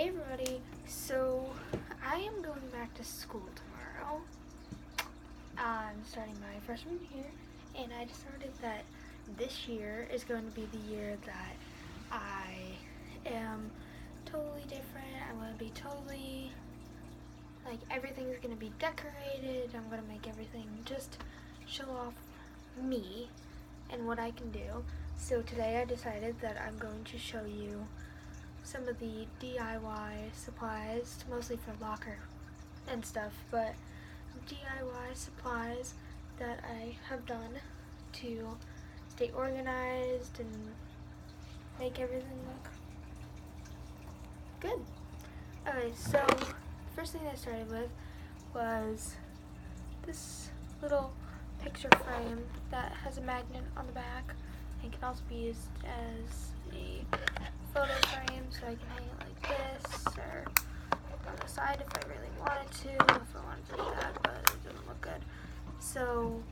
Hey everybody, so I am going back to school tomorrow. I'm starting my freshman year, and I decided that this year is going to be the year that I am totally different. I'm going to be totally, everything's going to be decorated. I'm going to make everything just show off me and what I can do. So today I decided that I'm going to show you some of the DIY supplies, mostly for locker and stuff, but DIY supplies that I have done to stay organized and make everything look good. Okay, so first thing I started with was this little picture frame that has a magnet on the back and can also be used as a photo frame, so I can hang it like this or on the side if I really wanted to, if I wanted to do that, but it doesn't look good. So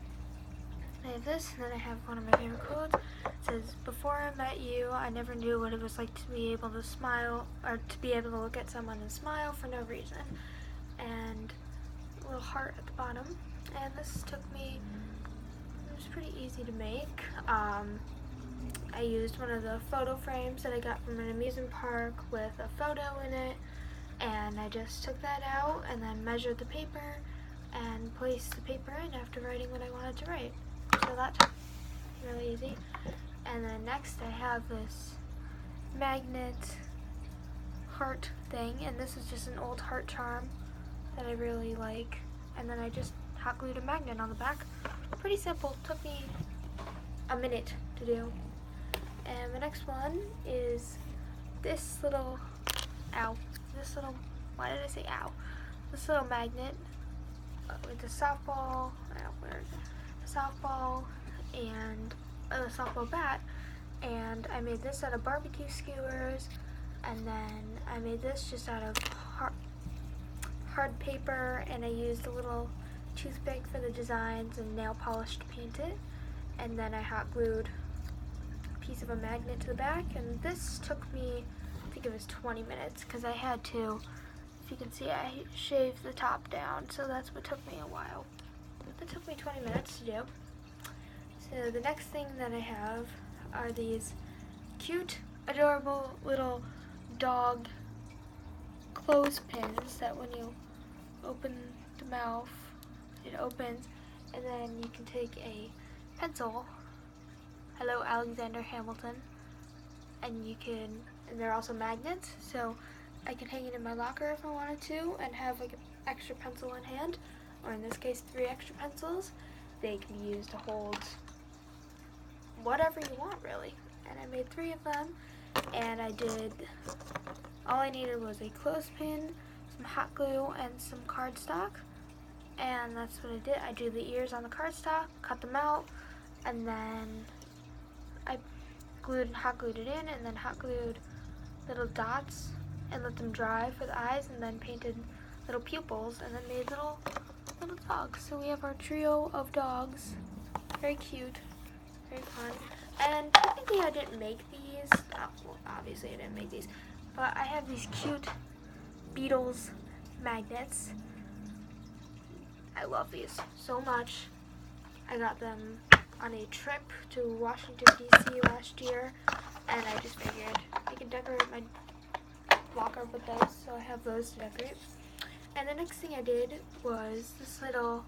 I have this, and then I have one of my favorite quotes. It says, "Before I met you, I never knew what it was like to be able to smile, or to be able to look at someone and smile for no reason." And a little heart at the bottom. And this took me, it was pretty easy to make. I used one of the photo frames that I got from an amusement park with a photo in it, and I just took that out and then measured the paper and placed the paper in after writing what I wanted to write. So that took really easy. And then next I have this magnet heart thing, and this is just an old heart charm that I really like, and then I just hot glued a magnet on the back. Pretty simple, took me a minute to do. And the next one is this little, why did I say ow? This little magnet with a softball, and a softball bat. And I made this out of barbecue skewers, and then I made this just out of hard paper, and I used a little toothpick for the designs and nail polish to paint it. And then I hot glued piece of a magnet to the back, and this took me, I think it was 20 minutes, because I had to, if you can see, I shaved the top down, so that's what took me a while. It took me 20 minutes to do. So the next thing that I have are these cute, adorable little dog clothespins that when you open the mouth, it opens, and then you can take a pencil, hello Alexander Hamilton, and they're also magnets, so I can hang it in my locker if I wanted to and have like an extra pencil in hand, or in this case 3 extra pencils. They can be used to hold whatever you want really. And I made 3 of them, and all I needed was a clothespin, some hot glue, and some cardstock, and that's what I did. I drew the ears on the cardstock, cut them out, and then I hot glued it in, and then hot glued little dots and let them dry for the eyes, and then painted little pupils, and then made little dogs. So we have our trio of dogs. Very cute, very fun. And technically I didn't make these. Well, obviously I didn't make these, but I have these cute Beatles magnets. I love these so much. I got them on a trip to Washington, D.C. last year, and I just figured I could decorate my locker with those, so I have those to decorate. And the next thing I did was this little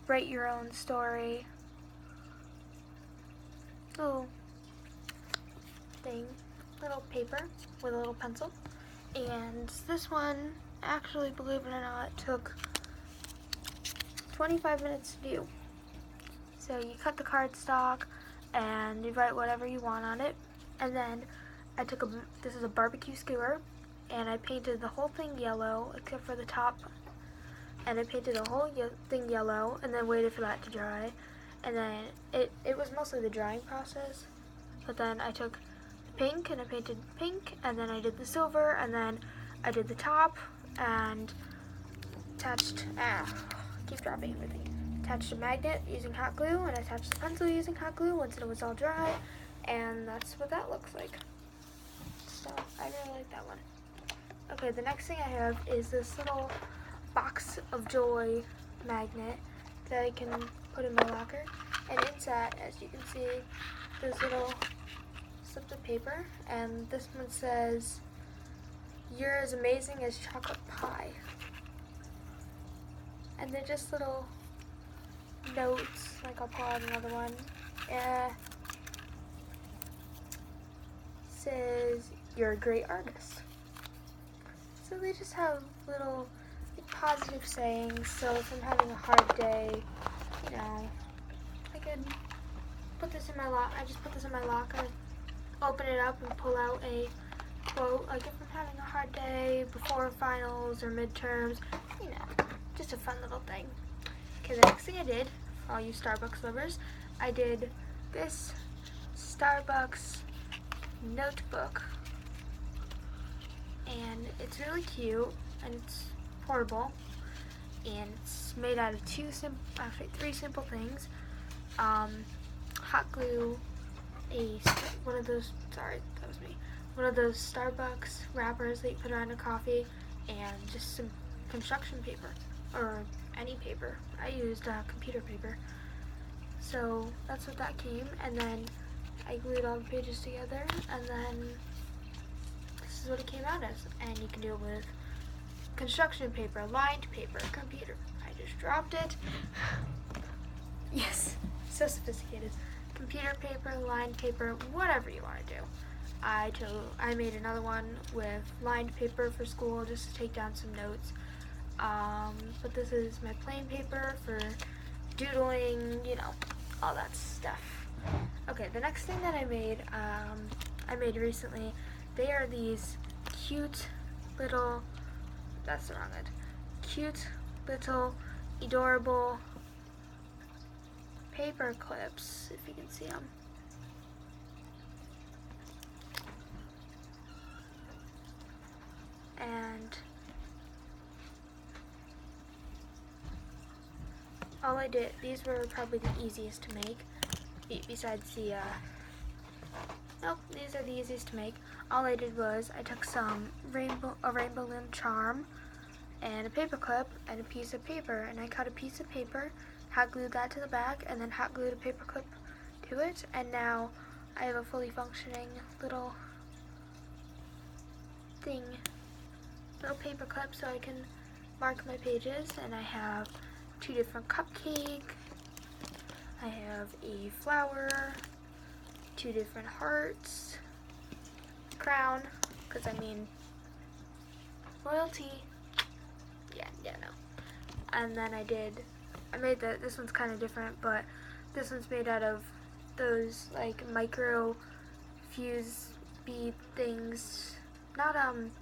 write your own story little thing, little paper with a little pencil. And this one, actually, believe it or not, took 25 minutes to do. So you cut the cardstock and you write whatever you want on it. And then I took this is a barbecue skewer, and I painted the whole thing yellow except for the top. And I painted the whole thing yellow and then waited for that to dry. And then it was mostly the drying process. But then I took the pink and I painted pink, and then I did the silver, and then I did the top and attached, keep dropping everything. Attached a magnet using hot glue, and attached the pencil using hot glue once it was all dry, and that's what that looks like. So I really like that one. Okay, the next thing I have is this little box of joy magnet that I can put in my locker. And inside, as you can see, there's little slips of paper. And this one says, "You're as amazing as chocolate pie." And they're just little notes. Like, I'll pull out another one. Says, "You're a great artist." So they just have little positive sayings. So if I'm having a hard day, you know, I could put this in my locker. I just put this in my locker, open it up, and pull out a quote. Like if I'm having a hard day before finals or midterms, you know, just a fun little thing. Okay, the next thing I did, for all you Starbucks lovers, I did this Starbucks notebook. And it's really cute, and it's portable, and it's made out of three simple things. Hot glue, one of those Starbucks wrappers that you put around a coffee, and just some construction paper, or any paper. I used computer paper. So that's what that came, and then I glued all the pages together, and then this is what it came out as. And you can do it with construction paper, lined paper, computer. I just dropped it. Yes, so sophisticated. Computer paper, lined paper, whatever you want to do. I made another one with lined paper for school just to take down some notes. But this is my plain paper for doodling, you know, all that stuff. Okay, the next thing that I made recently, they are these cute little, cute little adorable paper clips, if you can see them. And all I did, these were probably the easiest to make, besides the, nope, these are the easiest to make. All I did was I took a rainbow loom charm and a paper clip and a piece of paper, and I cut a piece of paper, hot glued that to the back, and then hot glued a paper clip to it, and now I have a fully functioning little paper clip so I can mark my pages. And I have 2 different cupcakes, I have a flower, 2 different hearts, crown, because I mean royalty. Yeah, no. And then I made this one's kind of different, but this one's made out of those like micro fuse bead things. Not I don't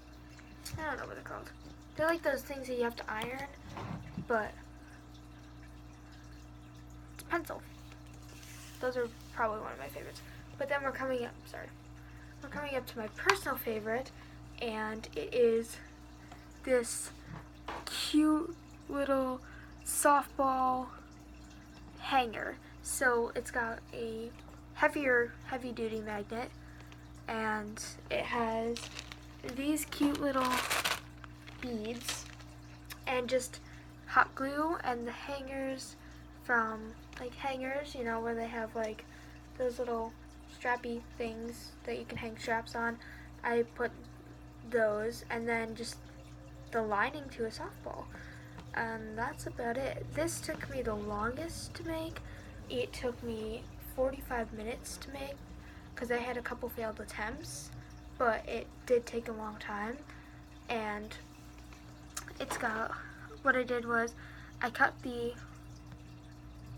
know what they're called. They're like those things that you have to iron, but it's pencil. Those are probably one of my favorites. But then we're coming up to my personal favorite, and it is this cute little softball hanger. So it's got a heavy duty magnet, and it has these cute little beads and just hot glue, and the hangers from like hangers, you know, where they have like those little strappy things that you can hang straps on. I put those, and then just the lining to a softball. And that's about it. This took me the longest to make. It took me 45 minutes to make because I had a couple failed attempts, but it did take a long time. And what I did was I cut the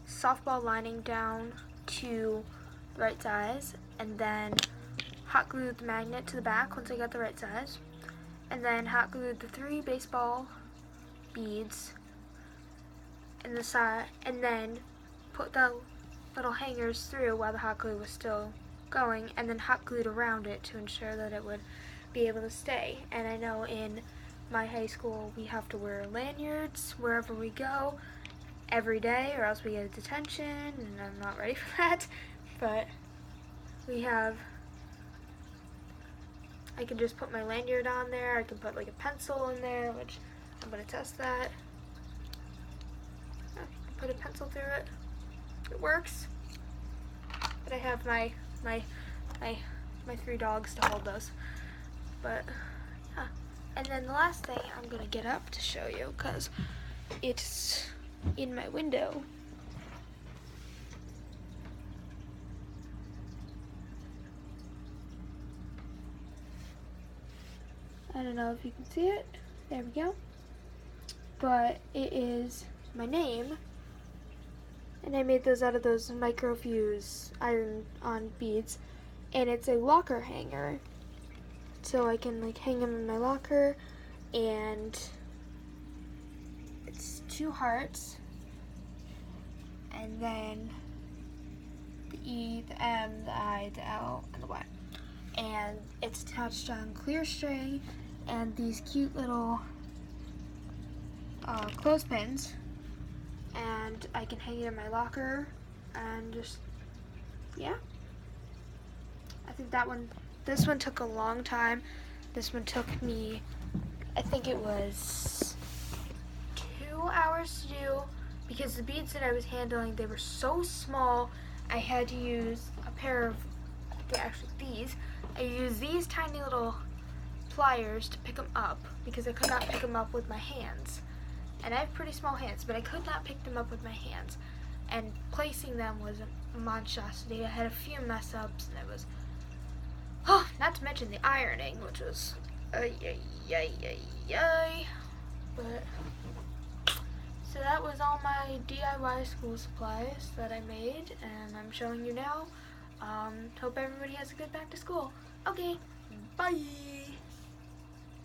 softball lining down to the right size, and then hot glued the magnet to the back once I got the right size, and then hot glued the 3 baseball beads in the side, and then put the little hangers through while the hot glue was still going, and then hot glued around it to ensure that it would be able to stay. And I know in my high school we have to wear lanyards wherever we go every day, or else we get a detention, and I'm not ready for that. But we have I can just put my lanyard on there. I can put like a pencil in there, which I'm gonna test that. Yeah, put a pencil through it. It works. But I have my 3 dogs to hold those. But yeah. And then the last thing I'm gonna get up to show you, because it's in my window. I don't know if you can see it. There we go. But it is my name. And I made those out of those microfuse iron-on beads. And it's a locker hanger. So I can like hang them in my locker. And it's 2 hearts. And then the E, the M, the I, the L, and the Y. And it's attached on clear string and these cute little clothespins, and I can hang it in my locker and just, yeah. I think this one took a long time. This one took me, I think it was 2 hours to do, because the beads that I was handling, they were so small, I had to use a pair of, actually these, I used these tiny little pliers to pick them up because I could not pick them up with my hands. And I have pretty small hands, but I could not pick them up with my hands. And placing them was a monstrosity. I had a few mess ups, and it was, not to mention the ironing, which was, but, so that was all my DIY school supplies that I made, and I'm showing you now. Hope everybody has a good back to school. Okay, bye!